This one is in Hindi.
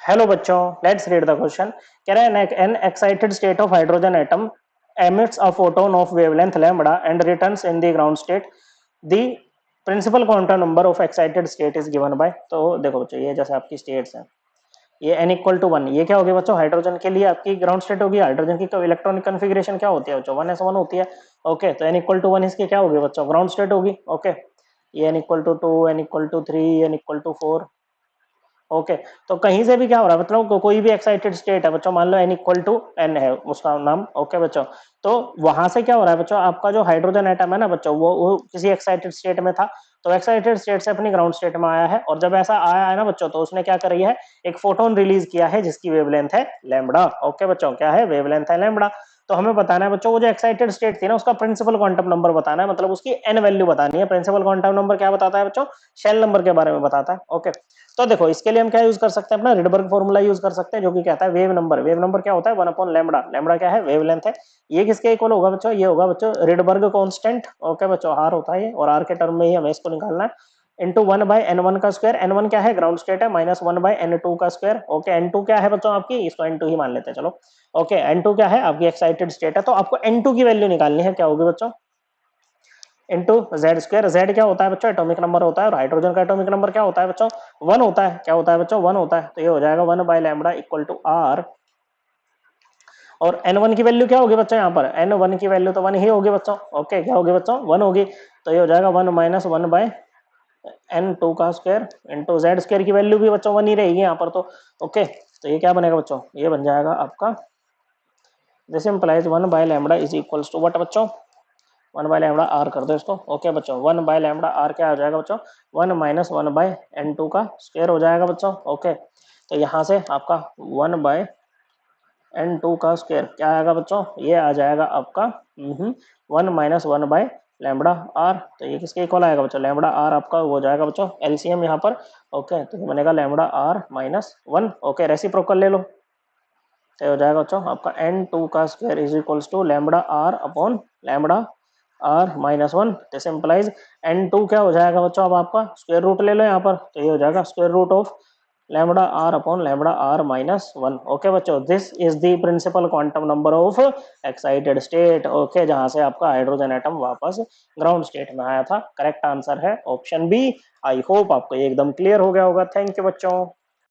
हेलो बच्चों, लेट्स रीड द क्वेश्चन। कह रहा है N excited state of hydrogen atom emits a photon of wavelength lambda and returns in the ground state. The principal quantum number of excited state is given by। तो देखो बच्चों, ये जैसे आपकी स्टेट्स हैं, ये n इक्वल टू वन, ये क्या होगी बच्चों? हाइड्रोजन के लिए आपकी ग्राउंड स्टेट होगी। हाइड्रोजन की इलेक्ट्रॉनिक कन्फिग्रेशन क्या होती है बच्चों? 1s1 होती है। ओके, तो n इक्वल टू वन इसकी क्या होगी बच्चों? ग्राउंड स्टेट होगी। ओके, ये n equal to two, n equal to three, n equal to four. Okay, तो कहीं से भी क्या हो रहा है मतलब कोई भी एक्साइटेड स्टेट है बच्चों, मान लो n इक्वल टू एन है उसका नाम। ओके बच्चों, तो वहां से क्या हो रहा है बच्चों, आपका जो हाइड्रोजन एटम है ना बच्चों, वो किसी एक्साइटेड स्टेट में था, तो एक्साइटेड स्टेट से अपनी ग्राउंड स्टेट में आया है। और जब ऐसा आया है ना बच्चों, तो उसने क्या करी है, एक फोटोन रिलीज किया है जिसकी वेवलेंथ है लैम्बडा। ओके बच्चों, क्या है? वेवलेंथ है लैम्बडा। तो हमें बताना है बच्चों, वो जो एक्साइटेड स्टेट थी ना, उसका प्रिंसिपल क्वांटम नंबर बताना है, मतलब उसकी एन वैल्यू बतानी है। प्रिंसिपल क्वांटम नंबर क्या बताता है बच्चों? शेल नंबर के बारे में बताता है। ओके, तो देखो इसके लिए हम क्या यूज कर सकते हैं, अपना रिडबर्ग फॉर्मूला यूज कर सकते हैं, जो कि कहता है वेव नंबर। वेव नंबर क्या होता है? 1/लैम्बडा। लैम्बडा क्या है? वेवलेंथ है। ये किसके इक्वल होगा बच्चों? ये होगा बच्चों रिडबर्ग कांस्टेंट। ओके बच्चों, आर होता है ये, और आर के टर्म में ही हमें इसको निकालना है। इंटू 1/n1 का स्क्वायर। n1 क्या है? ग्राउंड स्टेट है। माइनस 1/n2 का स्क्वायर। ओके, n2 क्या है बच्चों आपकी? इसको n2 ही मान लेते हैं, चलो। ओके, n2 क्या है? आपकी एक्साइटेड स्टेट है, तो आपको n2 की वैल्यू निकालनी है। क्या होगी बच्चों? Into Z square. जेड क्या होता है बच्चों? एटॉमिक नंबर होता है। और हाइड्रोजन का एटॉमिक नंबर क्या होता है बच्चों? वन होता है। क्या होता है बच्चों? वन होता है। तो ये हो जाएगा 1/लैम्बडा इक्वल टू आर। और n1 की वैल्यू क्या होगी बच्चों? यहाँ पर n1 की वैल्यू तो वन ही होगी बच्चों। ओके, क्या होगी बच्चों? वन होगी। तो ये हो जाएगा 1 - 1/n2 का स्क्वायर इंटू जेड स्क्वायर की वैल्यू भी बच्चों वन ही रहेगी यहाँ पर तो। ओके, तो ये क्या बनेगा बच्चों? ये बन जाएगा आपका, दिस इंप्लाइज 1/लैम्बडा इज इक्वल्स टू व्हाट बच्चों? 1/लैम्बडा आर कर दो इसको। ओके बच्चों, 1/लैम्बडा आर क्या हो जाएगा बच्चों? 1 - 1/n2 का स्क्वायर हो जाएगा बच्चों। ओके, तो यहाँ से आपका 1/n2 का स्क्वायर क्या आएगा बच्चों? ये आ जाएगा आपका 1 - 1/लैम्बडा आर। तो ये किसके इक्वल आएगा बच्चों? लैम्बडा आर आपका हो जाएगा बच्चों एलसीएम यहाँ पर। ओके, तो ये बनेगा लैम्बडा आर -1। ओके, रेसिप्रोकल ले लो, तो हो जाएगा बच्चों आपका n2 का square is equals to lambda R upon lambda R -1। This implies n2 क्या हो जाएगा बच्चों? अब आपका स्क्वायर रूट ले लो यहाँ पर, तो ये हो जाएगा square root of lambda R upon lambda R -1। Okay बच्चों, this is the principal quantum number of excited state. Okay, जहां से आपका हाइड्रोजन एटम वापस ग्राउंड स्टेट में आया था। करेक्ट आंसर है ऑप्शन बी। आई होप आपको ये एकदम क्लियर हो गया होगा। थैंक यू बच्चों।